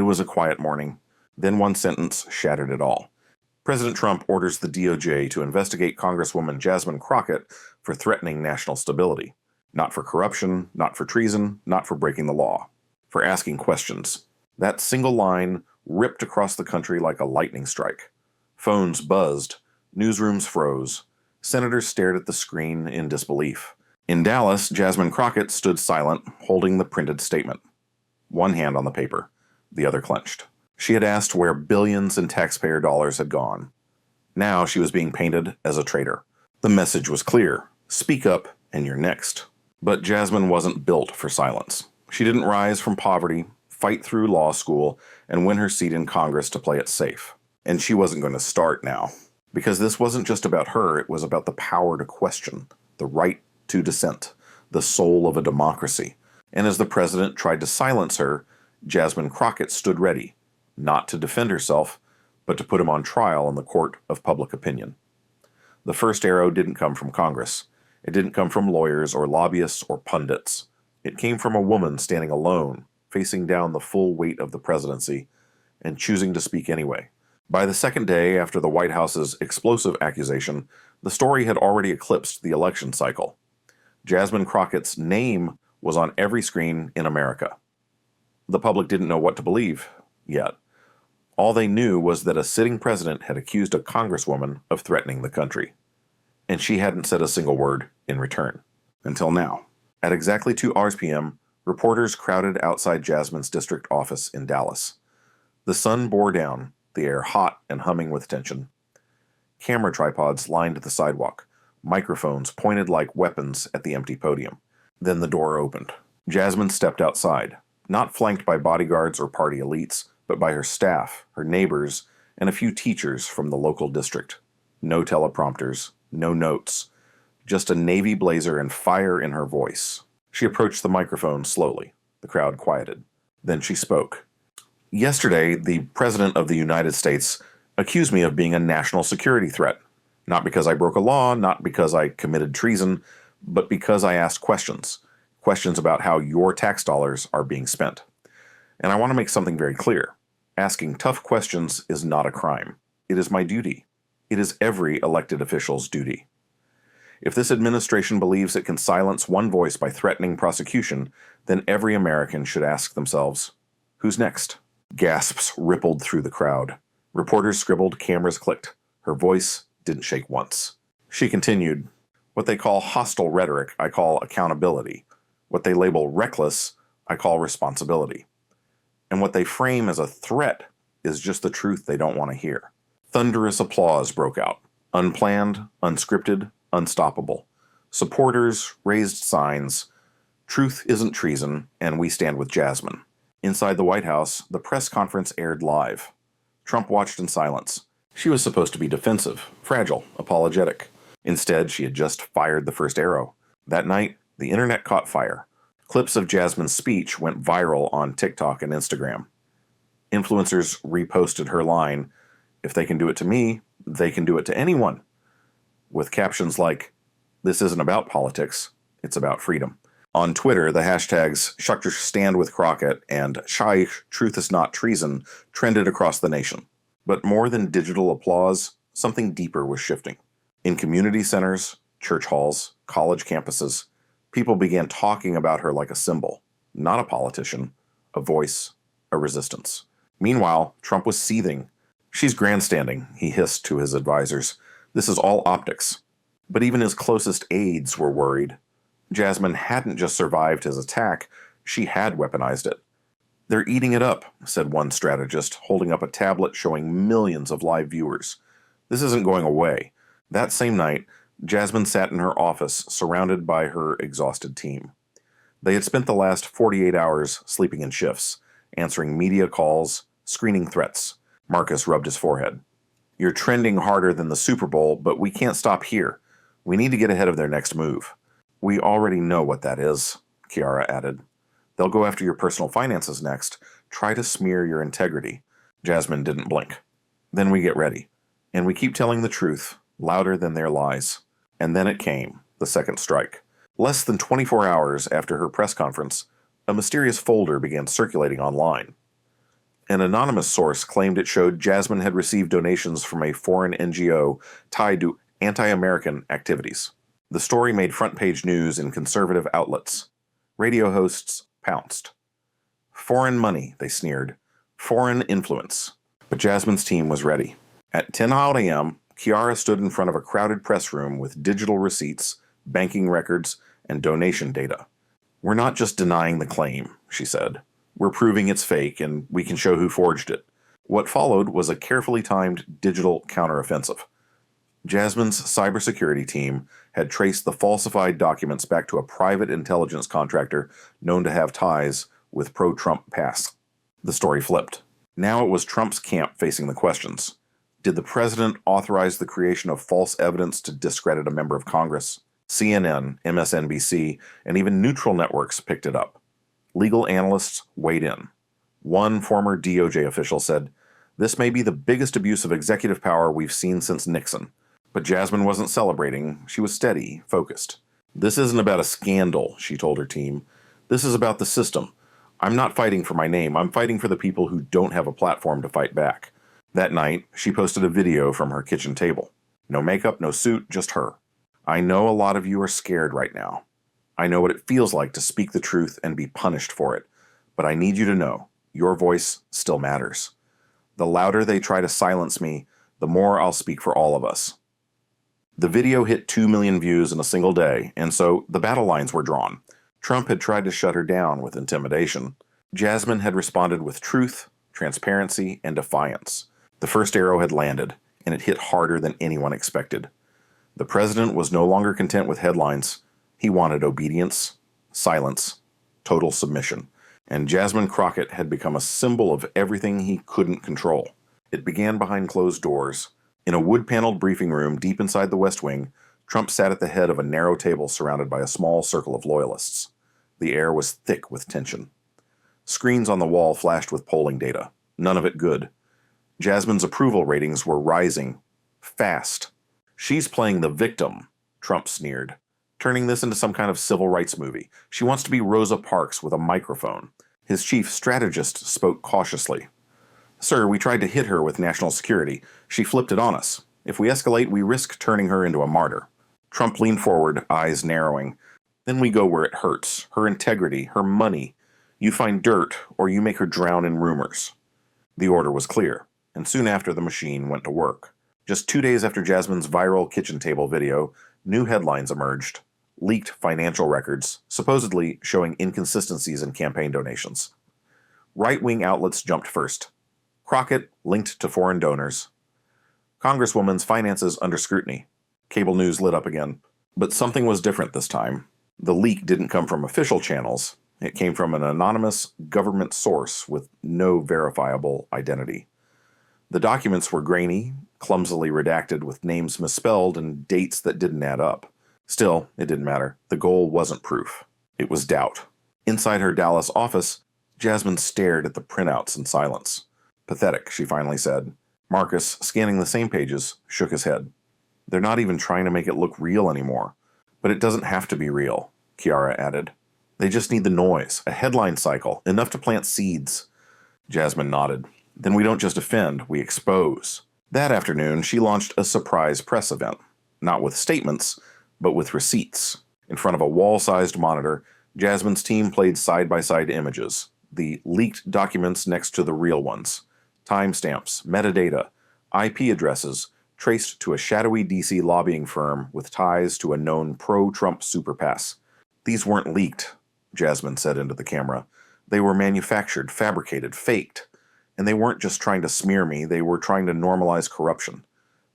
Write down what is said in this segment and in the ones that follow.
was a quiet morning. Then one sentence shattered it all. President Trump orders the DOJ to investigate Congresswoman Jasmine Crockett for threatening national stability. Not for corruption, not for treason, not for breaking the law. For asking questions. That single line ripped across the country like a lightning strike. Phones buzzed. Newsrooms froze. Senators stared at the screen in disbelief. In Dallas, Jasmine Crockett stood silent, holding the printed statement. One hand on the paper, the other clenched. She had asked where billions in taxpayer dollars had gone. Now she was being painted as a traitor. The message was clear. Speak up, and you're next. But Jasmine wasn't built for silence. She didn't rise from poverty, fight through law school, and win her seat in Congress to play it safe. And she wasn't going to start now. Because this wasn't just about her, it was about the power to question, the right to dissent, the soul of a democracy. And as the president tried to silence her, Jasmine Crockett stood ready, not to defend herself, but to put him on trial in the court of public opinion. The first arrow didn't come from Congress. It didn't come from lawyers or lobbyists or pundits. It came from a woman standing alone, facing down the full weight of the presidency, and choosing to speak anyway. By the second day after the White House's explosive accusation, the story had already eclipsed the election cycle. Jasmine Crockett's name was on every screen in America. The public didn't know what to believe yet. All they knew was that a sitting president had accused a congresswoman of threatening the country. And she hadn't said a single word in return. Until now. At exactly 2 p.m., reporters crowded outside Jasmine's district office in Dallas. The sun bore down, the air hot and humming with tension. Camera tripods lined the sidewalk, microphones pointed like weapons at the empty podium. Then the door opened. Jasmine stepped outside, not flanked by bodyguards or party elites, but by her staff, her neighbors, and a few teachers from the local district. No teleprompters, no notes, just a navy blazer and fire in her voice. She approached the microphone slowly. The crowd quieted. Then she spoke. Yesterday, the President of the United States accused me of being a national security threat. Not because I broke a law, not because I committed treason, but because I asked questions. Questions about how your tax dollars are being spent. And I want to make something very clear. Asking tough questions is not a crime. It is my duty. It is every elected official's duty. If this administration believes it can silence one voice by threatening prosecution, then every American should ask themselves, who's next? Gasps rippled through the crowd. Reporters scribbled, cameras clicked. Her voice didn't shake once. She continued, what they call hostile rhetoric, I call accountability. What they label reckless, I call responsibility. And what they frame as a threat is just the truth they don't want to hear. Thunderous applause broke out. Unplanned, unscripted, unstoppable. Supporters raised signs. Truth isn't treason, and we stand with Jasmine. Inside the White House, the press conference aired live. Trump watched in silence. She was supposed to be defensive, fragile, apologetic. Instead, she had just fired the first arrow. That night, the internet caught fire. Clips of Jasmine's speech went viral on TikTok and Instagram. Influencers reposted her line, if they can do it to me, they can do it to anyone. With captions like, this isn't about politics, it's about freedom. On Twitter, the hashtags #Stand with Crockett and Truth is not treason trended across the nation. But more than digital applause, something deeper was shifting. In community centers, church halls, college campuses, people began talking about her like a symbol, not a politician, a voice, a resistance. Meanwhile, Trump was seething. She's grandstanding, he hissed to his advisors. This is all optics. But even his closest aides were worried. Jasmine hadn't just survived his attack, she had weaponized it. They're eating it up, said one strategist, holding up a tablet showing millions of live viewers. This isn't going away. That same night, Jasmine sat in her office, surrounded by her exhausted team. They had spent the last 48 hours sleeping in shifts, answering media calls, screening threats. Marcus rubbed his forehead. You're trending harder than the Super Bowl, but we can't stop here. We need to get ahead of their next move. We already know what that is, Kiara added. They'll go after your personal finances next. Try to smear your integrity. Jasmine didn't blink. Then we get ready. And we keep telling the truth, louder than their lies. And then it came, the second strike. Less than 24 hours after her press conference, a mysterious folder began circulating online. An anonymous source claimed it showed Jasmine had received donations from a foreign NGO tied to anti-American activities. The story made front-page news in conservative outlets. Radio hosts pounced. Foreign money, they sneered. Foreign influence. But Jasmine's team was ready. At 10 a.m., Chiara stood in front of a crowded press room with digital receipts, banking records, and donation data. "We're not just denying the claim," she said. "We're proving it's fake, and we can show who forged it." What followed was a carefully timed digital counteroffensive. Jasmine's cybersecurity team had traced the falsified documents back to a private intelligence contractor known to have ties with pro-Trump past. The story flipped. Now it was Trump's camp facing the questions. Did the president authorize the creation of false evidence to discredit a member of Congress? CNN, MSNBC, and even neutral networks picked it up. Legal analysts weighed in. One former DOJ official said, "This may be the biggest abuse of executive power we've seen since Nixon." But Jasmine wasn't celebrating. She was steady, focused. "This isn't about a scandal," she told her team. "This is about the system. I'm not fighting for my name. I'm fighting for the people who don't have a platform to fight back." That night, she posted a video from her kitchen table. No makeup, no suit, just her. "I know a lot of you are scared right now. I know what it feels like to speak the truth and be punished for it. But I need you to know, your voice still matters. The louder they try to silence me, the more I'll speak for all of us." The video hit 2 million views in a single day, and so the battle lines were drawn. Trump had tried to shut her down with intimidation. Jasmine had responded with truth, transparency, and defiance. The first arrow had landed, and it hit harder than anyone expected. The president was no longer content with headlines. He wanted obedience, silence, total submission. And Jasmine Crockett had become a symbol of everything he couldn't control. It began behind closed doors. In a wood-paneled briefing room deep inside the West Wing, Trump sat at the head of a narrow table surrounded by a small circle of loyalists. The air was thick with tension. Screens on the wall flashed with polling data. None of it good. Jasmine's approval ratings were rising. Fast. "She's playing the victim," Trump sneered, turning this into some kind of civil rights movie. "She wants to be Rosa Parks with a microphone." His chief strategist spoke cautiously. "Sir, we tried to hit her with national security. She flipped it on us. If we escalate, we risk turning her into a martyr." Trump leaned forward, eyes narrowing. "Then we go where it hurts. Her integrity, her money. You find dirt, or you make her drown in rumors." The order was clear, and soon after the machine went to work. Just 2 days after Jasmine's viral kitchen table video, new headlines emerged. Leaked financial records, supposedly showing inconsistencies in campaign donations. Right-wing outlets jumped first. Crockett linked to foreign donors. Congresswoman's finances under scrutiny. Cable news lit up again. But something was different this time. The leak didn't come from official channels. It came from an anonymous government source with no verifiable identity. The documents were grainy, clumsily redacted with names misspelled and dates that didn't add up. Still, it didn't matter. The goal wasn't proof. It was doubt. Inside her Dallas office, Jasmine stared at the printouts in silence. "Pathetic," she finally said. Marcus, scanning the same pages, shook his head. "They're not even trying to make it look real anymore." "But it doesn't have to be real," Chiara added. "They just need the noise, a headline cycle, enough to plant seeds." Jasmine nodded. "Then we don't just offend, we expose." That afternoon, she launched a surprise press event. Not with statements, but with receipts. In front of a wall-sized monitor, Jasmine's team played side-by-side images, the leaked documents next to the real ones. Timestamps, metadata, IP addresses, traced to a shadowy DC lobbying firm with ties to a known pro-Trump superpass. "These weren't leaked," Jasmine said into the camera. "They were manufactured, fabricated, faked. And they weren't just trying to smear me, they were trying to normalize corruption.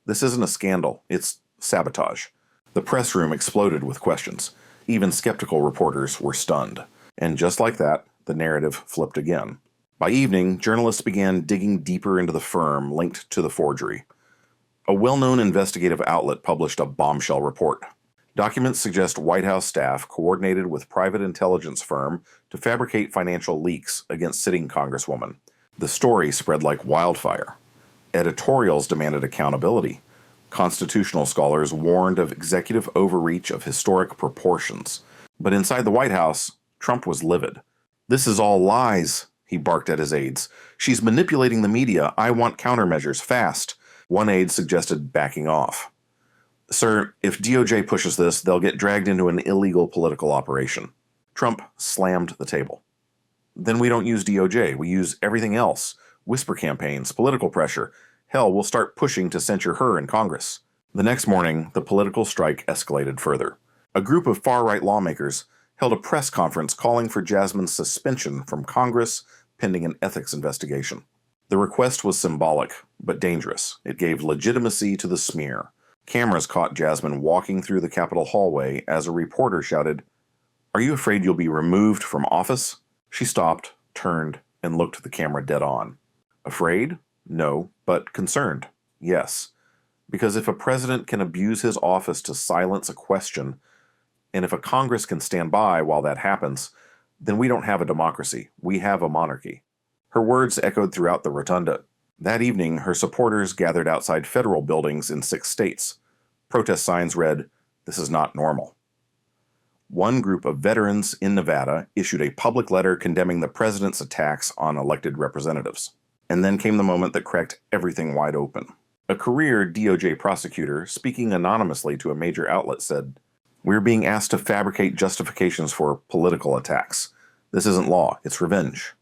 This isn't a scandal, it's sabotage." The press room exploded with questions. Even skeptical reporters were stunned. And just like that, the narrative flipped again. By evening, journalists began digging deeper into the firm linked to the forgery. A well-known investigative outlet published a bombshell report. Documents suggest White House staff coordinated with private intelligence firm to fabricate financial leaks against sitting Congresswoman. The story spread like wildfire. Editorials demanded accountability. Constitutional scholars warned of executive overreach of historic proportions. But inside the White House, Trump was livid. "This is all lies," He barked at his aides. "She's manipulating the media. I want countermeasures, fast." One aide suggested backing off. "Sir, if DOJ pushes this, they'll get dragged into an illegal political operation." Trump slammed the table. "Then we don't use DOJ. We use everything else. Whisper campaigns, political pressure. Hell, we'll start pushing to censure her in Congress." The next morning, the political strike escalated further. A group of far-right lawmakers held a press conference calling for Jasmine's suspension from Congress pending an ethics investigation. The request was symbolic, but dangerous. It gave legitimacy to the smear. Cameras caught Jasmine walking through the Capitol hallway as a reporter shouted, "Are you afraid you'll be removed from office?" She stopped, turned, and looked the camera dead on. Afraid? No, but concerned. Yes. Because if a president can abuse his office to silence a question, and if a Congress can stand by while that happens, then we don't have a democracy. We have a monarchy. Her words echoed throughout the rotunda. That evening, her supporters gathered outside federal buildings in 6 states. Protest signs read, "This is not normal." One group of veterans in Nevada issued a public letter condemning the president's attacks on elected representatives. And then came the moment that cracked everything wide open. A career DOJ prosecutor, speaking anonymously to a major outlet, said, "We're being asked to fabricate justifications for political attacks. This isn't law, it's revenge."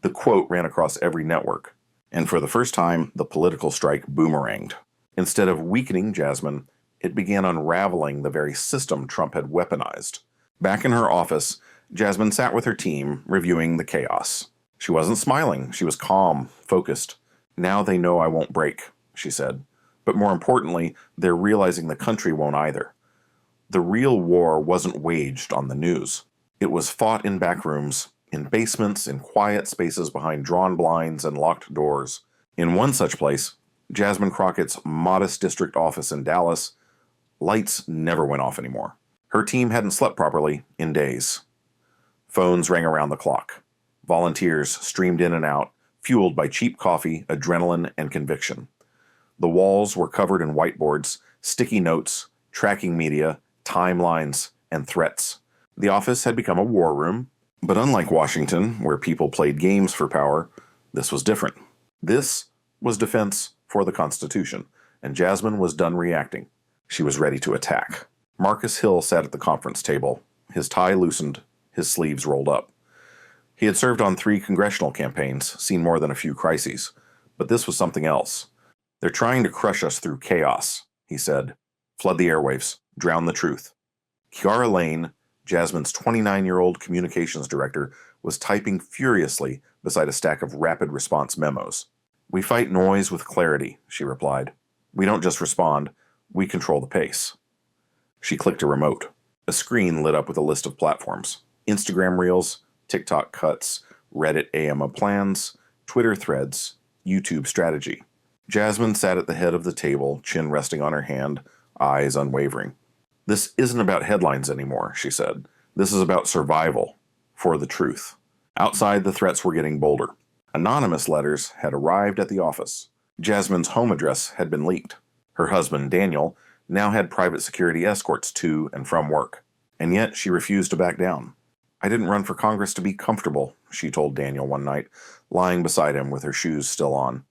The quote ran across every network, and for the first time, the political strike boomeranged. Instead of weakening Jasmine, it began unraveling the very system Trump had weaponized. Back in her office, Jasmine sat with her team, reviewing the chaos. She wasn't smiling, she was calm, focused. "Now they know I won't break," she said. "But more importantly, they're realizing the country won't either." The real war wasn't waged on the news. It was fought in back rooms, in basements, in quiet spaces behind drawn blinds and locked doors. In one such place, Jasmine Crockett's modest district office in Dallas, lights never went off anymore. Her team hadn't slept properly in days. Phones rang around the clock. Volunteers streamed in and out, fueled by cheap coffee, adrenaline, and conviction. The walls were covered in whiteboards, sticky notes, tracking media, timelines, and threats. The office had become a war room, but unlike Washington, where people played games for power, this was different. This was defense for the Constitution, and Jasmine was done reacting. She was ready to attack. Marcus Hill sat at the conference table, his tie loosened, his sleeves rolled up. He had served on 3 congressional campaigns, seen more than a few crises, but this was something else. "They're trying to crush us through chaos," he said. "Flood the airwaves, drown the truth." Kiara Lane, Jasmine's 29-year-old communications director, was typing furiously beside a stack of rapid response memos. "We fight noise with clarity," she replied. "We don't just respond, we control the pace." She clicked a remote. A screen lit up with a list of platforms. Instagram Reels, TikTok Cuts, Reddit AMA Plans, Twitter Threads, YouTube Strategy. Jasmine sat at the head of the table, chin resting on her hand, eyes unwavering. "This isn't about headlines anymore," she said. "This is about survival, for the truth." Outside, the threats were getting bolder. Anonymous letters had arrived at the office. Jasmine's home address had been leaked. Her husband, Daniel, now had private security escorts to and from work. And yet she refused to back down. "I didn't run for Congress to be comfortable," she told Daniel one night, lying beside him with her shoes still on.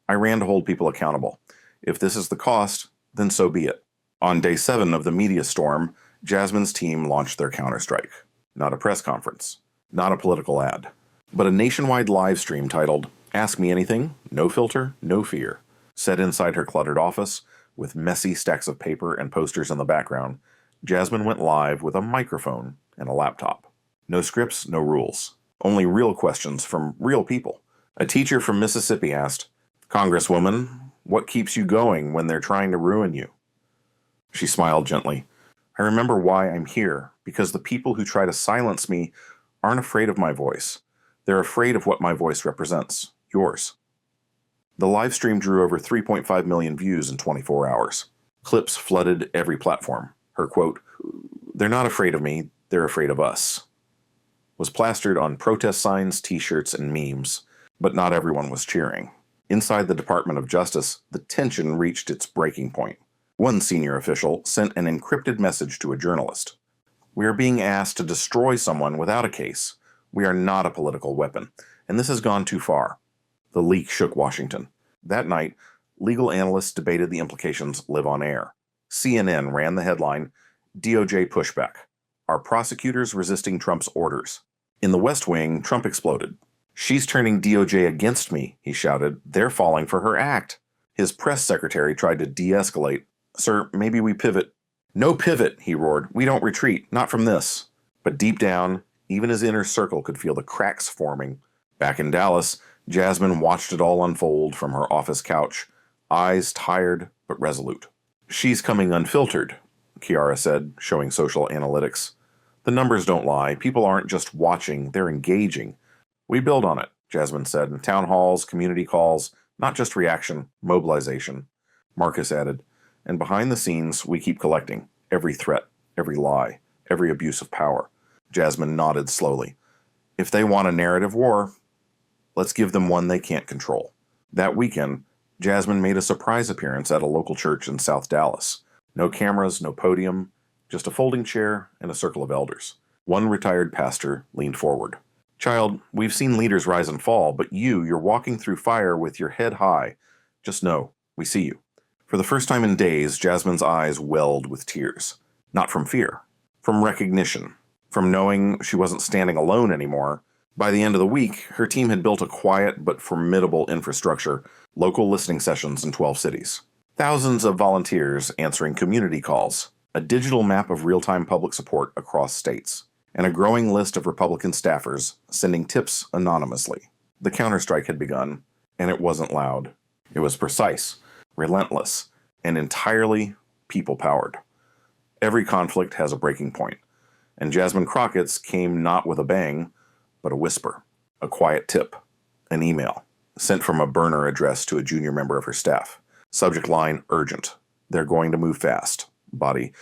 "I ran to hold people accountable. If this is the cost, then so be it." On day 7 of the media storm, Jasmine's team launched their counterstrike. Not a press conference, not a political ad, but a nationwide live stream titled, "Ask Me Anything, No Filter, No Fear." Set inside her cluttered office, with messy stacks of paper and posters in the background, Jasmine went live with a microphone and a laptop. No scripts, no rules. Only real questions from real people. A teacher from Mississippi asked, "Congresswoman, what keeps you going when they're trying to ruin you?" She smiled gently. "I remember why I'm here, because the people who try to silence me aren't afraid of my voice. They're afraid of what my voice represents, yours." The live stream drew over 3.5 million views in 24 hours. Clips flooded every platform. Her quote, "They're not afraid of me, they're afraid of us," was plastered on protest signs, t-shirts, and memes, but not everyone was cheering. Inside the Department of Justice, the tension reached its breaking point. One senior official sent an encrypted message to a journalist. "We are being asked to destroy someone without a case. We are not a political weapon. and this has gone too far. The leak shook Washington. That night, legal analysts debated the implications live on air. CNN ran the headline, DOJ pushback. Are prosecutors resisting Trump's orders? In the West Wing, Trump exploded. She's turning DOJ against me, he shouted. They're falling for her act. His press secretary tried to de-escalate. Sir, maybe we pivot. No pivot, he roared. We don't retreat, not from this. But deep down, even his inner circle could feel the cracks forming. Back in Dallas, Jasmine watched it all unfold from her office couch, eyes tired but resolute. She's coming unfiltered, Kiara said, showing social analytics. The numbers don't lie. People aren't just watching, they're engaging. We build on it, Jasmine said, in town halls, community calls, not just reaction, mobilization. Marcus added, and behind the scenes, we keep collecting every threat, every lie, every abuse of power. Jasmine nodded slowly. If they want a narrative war, let's give them one they can't control. That weekend, Jasmine made a surprise appearance at a local church in South Dallas. No cameras, no podium, just a folding chair and a circle of elders. One retired pastor leaned forward. Child, we've seen leaders rise and fall, but you're walking through fire with your head high. Just know, we see you. For the first time in days, Jasmine's eyes welled with tears. Not from fear, from recognition, from knowing she wasn't standing alone anymore. By the end of the week, her team had built a quiet but formidable infrastructure, local listening sessions in 12 cities. Thousands of volunteers answering community calls, a digital map of real-time public support across states, and a growing list of Republican staffers sending tips anonymously. The counterstrike had begun, and it wasn't loud. It was precise, relentless, and entirely people-powered. Every conflict has a breaking point, and Jasmine Crockett's came not with a bang, but a whisper, a quiet tip, an email, sent from a burner addressed to a junior member of her staff. Subject line, urgent. They're going to move fast. Body.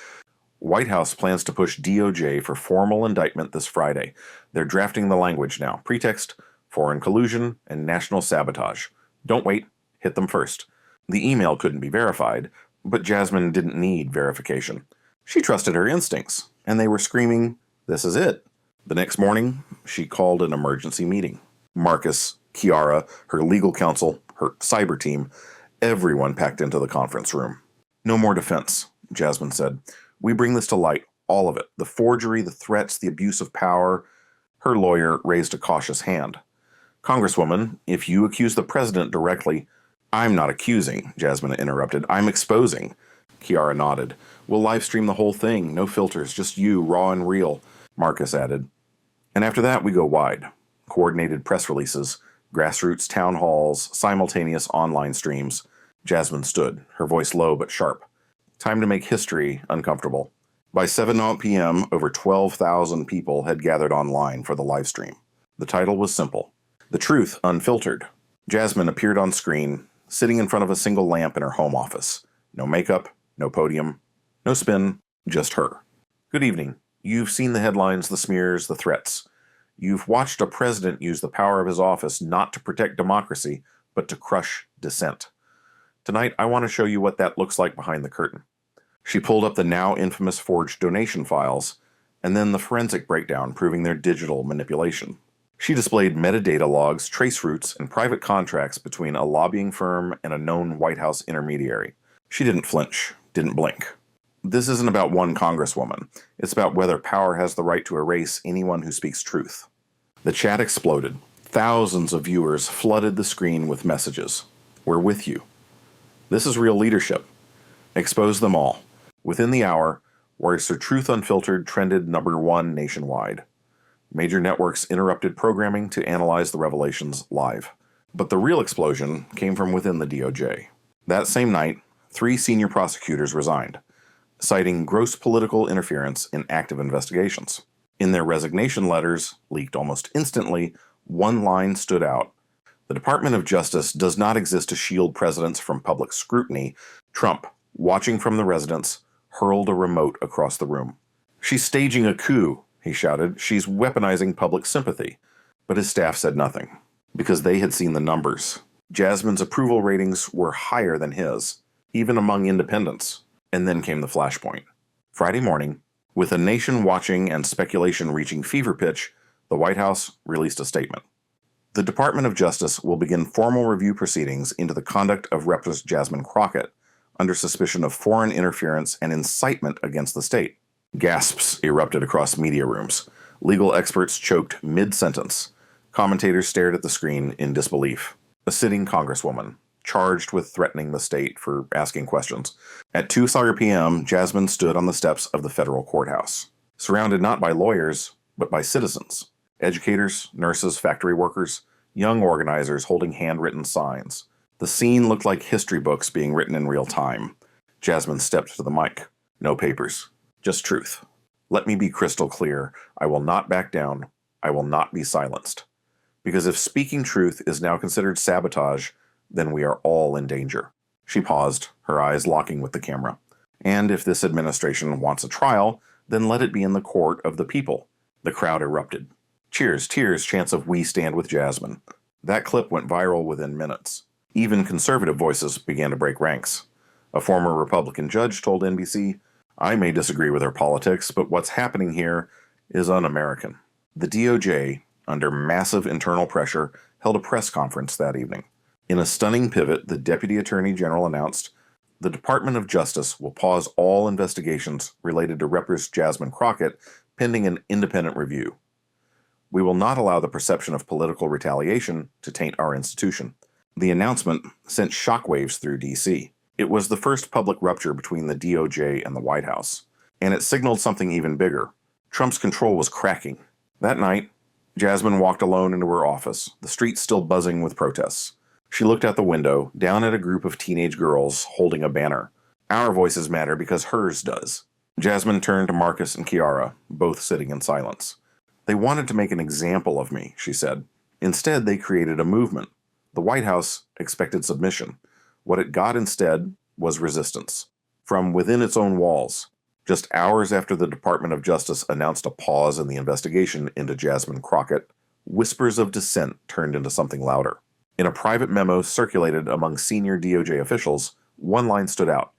White House plans to push DOJ for formal indictment this Friday. They're drafting the language now. Pretext, foreign collusion, and national sabotage. Don't wait. Hit them first. The email couldn't be verified, but Jasmine didn't need verification. She trusted her instincts, and they were screaming, this is it. The next morning, she called an emergency meeting. Marcus, Kiara, her legal counsel, her cyber team, everyone packed into the conference room. No more defense, Jasmine said. We bring this to light, all of it. The forgery, the threats, the abuse of power. Her lawyer raised a cautious hand. Congresswoman, if you accuse the president directly— I'm not accusing, Jasmine interrupted. I'm exposing. Kiara nodded. We'll live stream the whole thing. No filters, just you, raw and real, Marcus added. And after that, we go wide. Coordinated press releases, grassroots town halls, simultaneous online streams. Jasmine stood, her voice low but sharp. Time to make history uncomfortable. By 7 p.m., over 12,000 people had gathered online for the live stream. The title was simple. The Truth Unfiltered. Jasmine appeared on screen, sitting in front of a single lamp in her home office. No makeup, no podium, no spin, just her. Good evening. You've seen the headlines, the smears, the threats. You've watched a president use the power of his office not to protect democracy, but to crush dissent. Tonight, I want to show you what that looks like behind the curtain. She pulled up the now infamous forged donation files, and then the forensic breakdown proving their digital manipulation. She displayed metadata logs, trace routes, and private contracts between a lobbying firm and a known White House intermediary. She didn't flinch, didn't blink. This isn't about one congresswoman. It's about whether power has the right to erase anyone who speaks truth. The chat exploded. Thousands of viewers flooded the screen with messages. We're with you. This is real leadership. Expose them all. Within the hour, Voice of Truth Unfiltered trended #1 nationwide. Major networks interrupted programming to analyze the revelations live. But the real explosion came from within the DOJ. That same night, 3 senior prosecutors resigned, citing gross political interference in active investigations. In their resignation letters, leaked almost instantly, one line stood out. The Department of Justice does not exist to shield presidents from public scrutiny. Trump, watching from the residence, hurled a remote across the room. She's staging a coup, he shouted. She's weaponizing public sympathy. But his staff said nothing, because they had seen the numbers. Jasmine's approval ratings were higher than his, even among independents. And then came the flashpoint. Friday morning, with a nation watching and speculation reaching fever pitch, the White House released a statement. The Department of Justice will begin formal review proceedings into the conduct of Representative Jasmine Crockett under suspicion of foreign interference and incitement against the state. Gasps erupted across media rooms. Legal experts choked mid-sentence. Commentators stared at the screen in disbelief. A sitting congresswoman, charged with threatening the state for asking questions. At 2:30 p.m., Jasmine stood on the steps of the federal courthouse, surrounded not by lawyers, but by citizens. Educators, nurses, factory workers, young organizers holding handwritten signs. The scene looked like history books being written in real time. Jasmine stepped to the mic. No papers. Just truth. Let me be crystal clear. I will not back down. I will not be silenced. Because if speaking truth is now considered sabotage, then we are all in danger. She paused, her eyes locking with the camera. And if this administration wants a trial, then let it be in the court of the people. The crowd erupted. Cheers, tears, chants of "We stand with Jasmine." That clip went viral within minutes. Even conservative voices began to break ranks. A former Republican judge told NBC, "I may disagree with her politics, but what's happening here is un-American." The DOJ, under massive internal pressure, held a press conference that evening. In a stunning pivot, the Deputy Attorney General announced, "The Department of Justice will pause all investigations related to Representative Jasmine Crockett pending an independent review. We will not allow the perception of political retaliation to taint our institution." The announcement sent shockwaves through D.C. It was the first public rupture between the DOJ and the White House, and it signaled something even bigger. Trump's control was cracking. That night, Jasmine walked alone into her office, the streets still buzzing with protests. She looked out the window, down at a group of teenage girls holding a banner. "Our voices matter because hers does." Jasmine turned to Marcus and Kiara, both sitting in silence. "They wanted to make an example of me," she said. "Instead, they created a movement. The White House expected submission. What it got instead was resistance. From within its own walls." Just hours after the Department of Justice announced a pause in the investigation into Jasmine Crockett, whispers of dissent turned into something louder. In a private memo circulated among senior DOJ officials, one line stood out.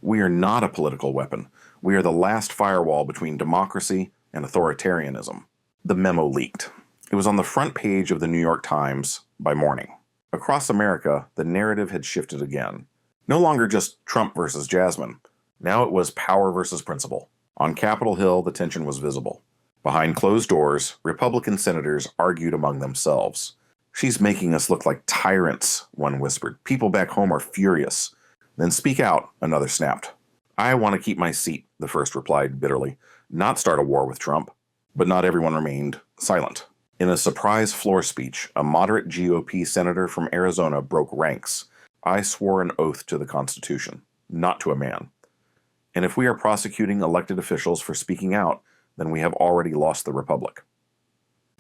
"We are not a political weapon. We are the last firewall between democracy and authoritarianism." The memo leaked. It was on the front page of the New York Times by morning. Across America, the narrative had shifted again. No longer just Trump versus Jasmine. Now it was power versus principle. On Capitol Hill, the tension was visible. Behind closed doors, Republican senators argued among themselves. "She's making us look like tyrants," one whispered. "People back home are furious." "Then speak out," another snapped. "I want to keep my seat," the first replied bitterly. "Not start a war with Trump." But not everyone remained silent. In a surprise floor speech, a moderate GOP senator from Arizona broke ranks. "I swore an oath to the Constitution, not to a man. And if we are prosecuting elected officials for speaking out, then we have already lost the republic."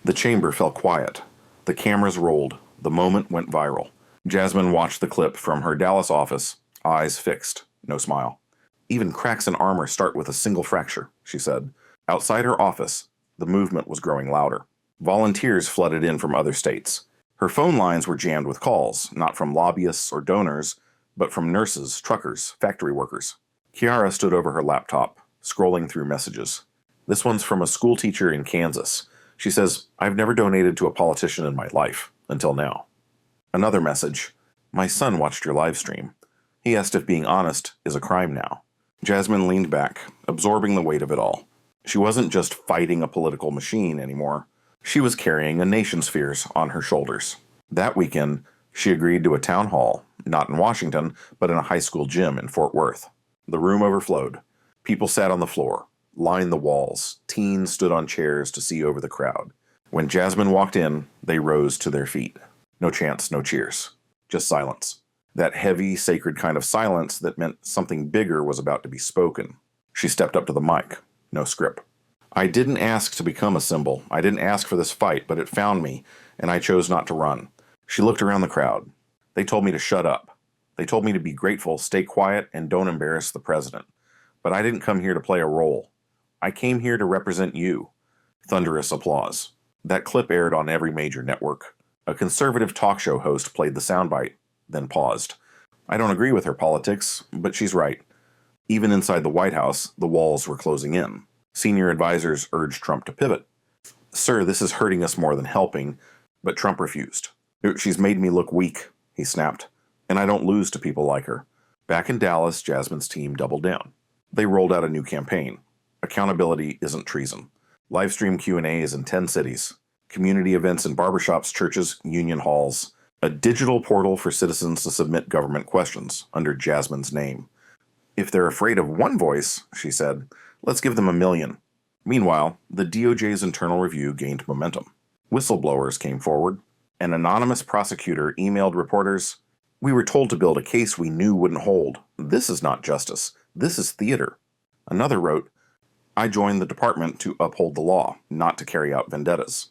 The chamber fell quiet. The cameras rolled. The moment went viral. Jasmine watched the clip from her Dallas office, eyes fixed, no smile. "Even cracks in armor start with a single fracture," she said. Outside her office, the movement was growing louder. Volunteers flooded in from other states. Her phone lines were jammed with calls, not from lobbyists or donors, but from nurses, truckers, factory workers. Kiara stood over her laptop, scrolling through messages. This one's from a school teacher in Kansas. She says, "I've never donated to a politician in my life, until now." Another message. "My son watched your live stream. He asked if being honest is a crime now." Jasmine leaned back, absorbing the weight of it all. She wasn't just fighting a political machine anymore. She was carrying a nation's fears on her shoulders. That weekend, she agreed to a town hall, not in Washington, but in a high school gym in Fort Worth. The room overflowed. People sat on the floor, lined the walls. Teens stood on chairs to see over the crowd. When Jasmine walked in, they rose to their feet. No chants, no cheers. Just silence. That heavy, sacred kind of silence that meant something bigger was about to be spoken. She stepped up to the mic. No script. "I didn't ask to become a symbol. I didn't ask for this fight, but it found me, and I chose not to run." She looked around the crowd. "They told me to shut up. They told me to be grateful, stay quiet, and don't embarrass the president. But I didn't come here to play a role. I came here to represent you." Thunderous applause. That clip aired on every major network. A conservative talk show host played the soundbite, then paused. "I don't agree with her politics, but she's right." Even inside the White House, the walls were closing in. Senior advisors urged Trump to pivot. "Sir, this is hurting us more than helping. But Trump refused. "She's made me look weak," he snapped. "And I don't lose to people like her." Back in Dallas, Jasmine's team doubled down. They rolled out a new campaign. Accountability isn't treason. Livestream Q&As in 10 cities. Community events in barbershops, churches, union halls. A digital portal for citizens to submit government questions under Jasmine's name. "If they're afraid of one voice," she said, "let's give them 1,000,000. Meanwhile, the DOJ's internal review gained momentum. Whistleblowers came forward. An anonymous prosecutor emailed reporters, "We were told to build a case we knew wouldn't hold. This is not justice. This is theater." Another wrote, "I joined the department to uphold the law, not to carry out vendettas."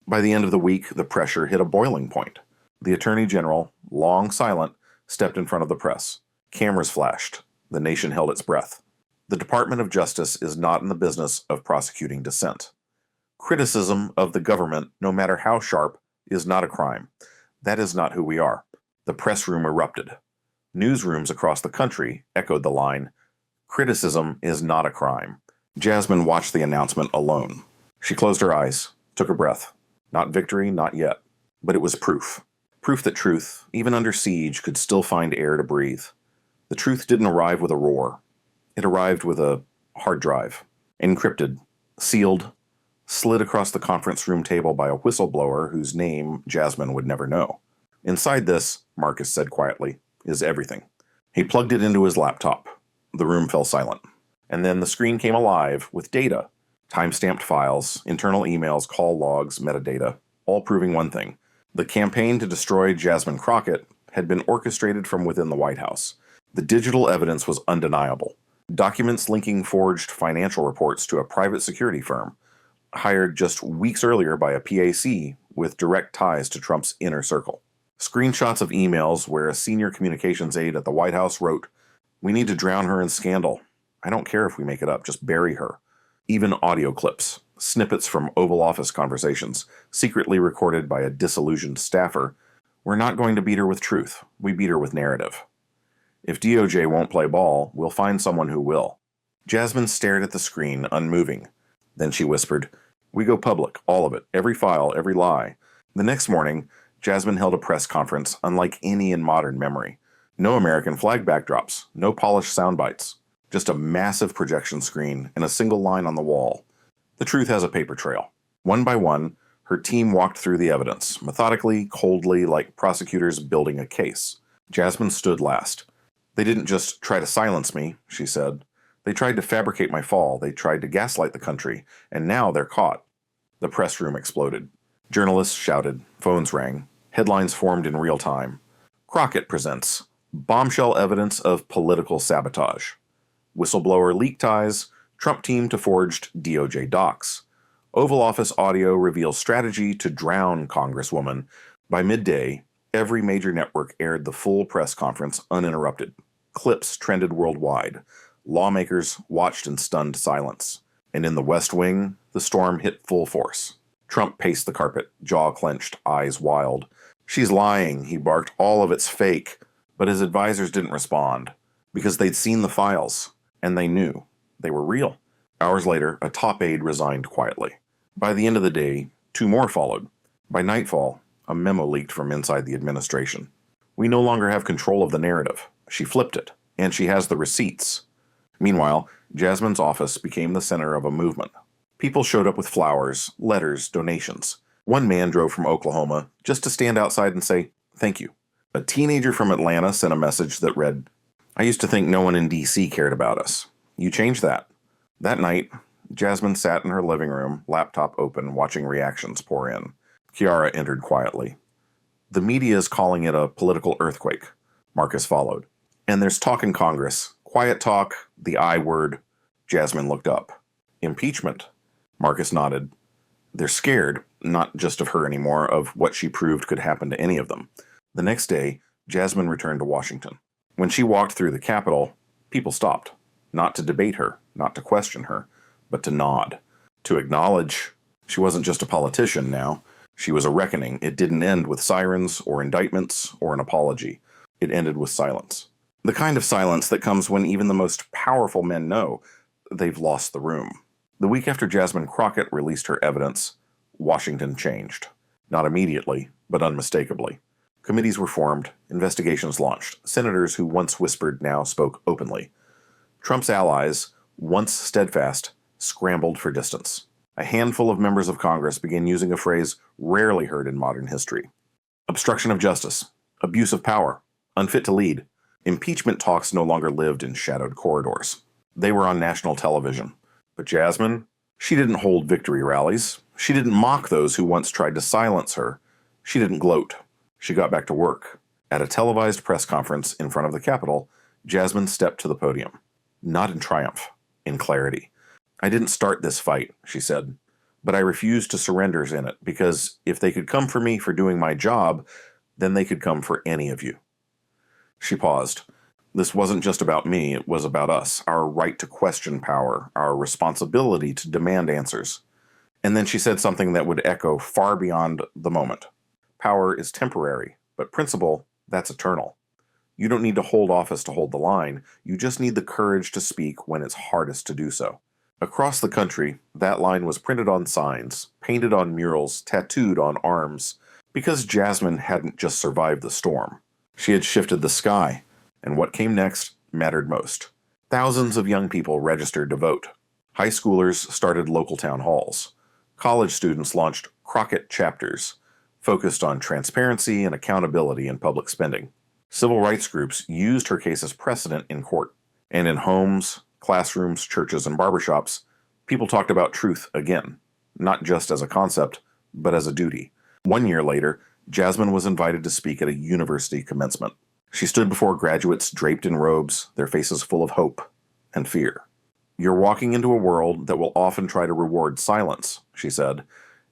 By the end of the week, the pressure hit a boiling point. The Attorney General, long silent, stepped in front of the press. Cameras flashed. The nation held its breath. The Department of Justice is not in the business of prosecuting dissent. Criticism of the government, no matter how sharp, is not a crime. That is not who we are. The press room erupted. Newsrooms across the country echoed the line, "Criticism is not a crime." Jasmine watched the announcement alone. She closed her eyes, took a breath. Not victory, not yet. But it was proof. Proof that truth, even under siege, could still find air to breathe. The truth didn't arrive with a roar. It arrived with a hard drive, encrypted, sealed, slid across the conference room table by a whistleblower whose name Jasmine would never know. "Inside this," Marcus said quietly, "is everything." He plugged it into his laptop. The room fell silent. And then the screen came alive with data, time-stamped files, internal emails, call logs, metadata, all proving one thing. The campaign to destroy Jasmine Crockett had been orchestrated from within the White House. The digital evidence was undeniable. Documents linking forged financial reports to a private security firm, hired just weeks earlier by a PAC with direct ties to Trump's inner circle. Screenshots of emails where a senior communications aide at the White House wrote, "We need to drown her in scandal. I don't care if we make it up, just bury her." Even audio clips, snippets from Oval Office conversations, secretly recorded by a disillusioned staffer. "We're not going to beat her with truth. We beat her with narrative. If DOJ won't play ball, we'll find someone who will." Jasmine stared at the screen, unmoving. Then she whispered, "We go public, all of it, every file, every lie." The next morning, Jasmine held a press conference unlike any in modern memory. No American flag backdrops, no polished sound bites, just a massive projection screen and a single line on the wall. The truth has a paper trail. One by one, her team walked through the evidence, methodically, coldly, like prosecutors building a case. Jasmine stood last. "They didn't just try to silence me," she said. "They tried to fabricate my fall. They tried to gaslight the country. And now they're caught." The press room exploded. Journalists shouted. Phones rang. Headlines formed in real time. "Crockett presents bombshell evidence of political sabotage. Whistleblower leak ties. Trump team to forged DOJ docs. Oval Office audio reveals strategy to drown Congresswoman." By midday, every major network aired the full press conference uninterrupted. Clips trended worldwide. Lawmakers watched in stunned silence. And in the West Wing, the storm hit full force. Trump paced the carpet, jaw clenched, eyes wild. "She's lying," he barked. "All of it's fake." But his advisors didn't respond, because they'd seen the files, and they knew. They were real. Hours later, a top aide resigned quietly. By the end of the day, 2 more followed. By nightfall, a memo leaked from inside the administration. "We no longer have control of the narrative. She flipped it, and she has the receipts." Meanwhile, Jasmine's office became the center of a movement. People showed up with flowers, letters, donations. One man drove from Oklahoma just to stand outside and say, "Thank you." A teenager from Atlanta sent a message that read, "I used to think no one in D.C. cared about us. You changed that." That night, Jasmine sat in her living room, laptop open, watching reactions pour in. Kiara entered quietly. "The media is calling it a political earthquake," Marcus followed. "And there's talk in Congress. Quiet talk, the I word." Jasmine looked up. "Impeachment." Marcus nodded. "They're scared, not just of her anymore, of what she proved could happen to any of them." The next day, Jasmine returned to Washington. When she walked through the Capitol, people stopped. Not to debate her, not to question her, but to nod. To acknowledge she wasn't just a politician now. She was a reckoning. It didn't end with sirens or indictments or an apology. It ended with silence. The kind of silence that comes when even the most powerful men know they've lost the room. The week after Jasmine Crockett released her evidence, Washington changed. Not immediately, but unmistakably. Committees were formed, investigations launched. Senators who once whispered now spoke openly. Trump's allies, once steadfast, scrambled for distance. A handful of members of Congress began using a phrase rarely heard in modern history. Obstruction of justice, abuse of power, unfit to lead. Impeachment talks no longer lived in shadowed corridors. They were on national television. But Jasmine, she didn't hold victory rallies. She didn't mock those who once tried to silence her. She didn't gloat. She got back to work. At a televised press conference in front of the Capitol, Jasmine stepped to the podium. Not in triumph, in clarity. I didn't start this fight, she said, but I refused to surrender in it because if they could come for me for doing my job, then they could come for any of you. She paused. This wasn't just about me, it was about us, our right to question power, our responsibility to demand answers. And then she said something that would echo far beyond the moment. Power is temporary, but principle, that's eternal. You don't need to hold office to hold the line. You just need the courage to speak when it's hardest to do so. Across the country, that line was printed on signs, painted on murals, tattooed on arms, because Jasmine hadn't just survived the storm. She had shifted the sky, and what came next mattered most. Thousands of young people registered to vote. High schoolers started local town halls. College students launched Crockett chapters, focused on transparency and accountability in public spending. Civil rights groups used her case as precedent in court. And in homes, classrooms, churches, and barbershops, people talked about truth again, not just as a concept, but as a duty. 1 year later, Jasmine was invited to speak at a university commencement. She stood before graduates draped in robes, their faces full of hope and fear. You're walking into a world that will often try to reward silence, she said.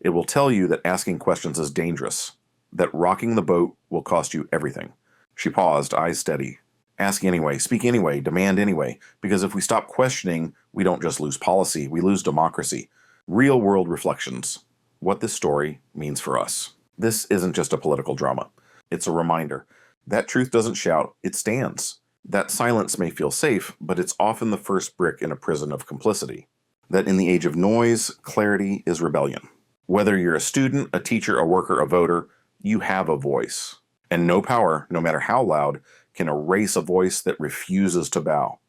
It will tell you that asking questions is dangerous, that rocking the boat will cost you everything. She paused, eyes steady. Ask anyway, speak anyway, demand anyway, because if we stop questioning, we don't just lose policy, we lose democracy. Real-world reflections. What this story means for us. This isn't just a political drama. It's a reminder. That truth doesn't shout, it stands. That silence may feel safe, but it's often the first brick in a prison of complicity. That in the age of noise, clarity is rebellion. Whether you're a student, a teacher, a worker, a voter, you have a voice. And no power, no matter how loud, can erase a voice that refuses to bow.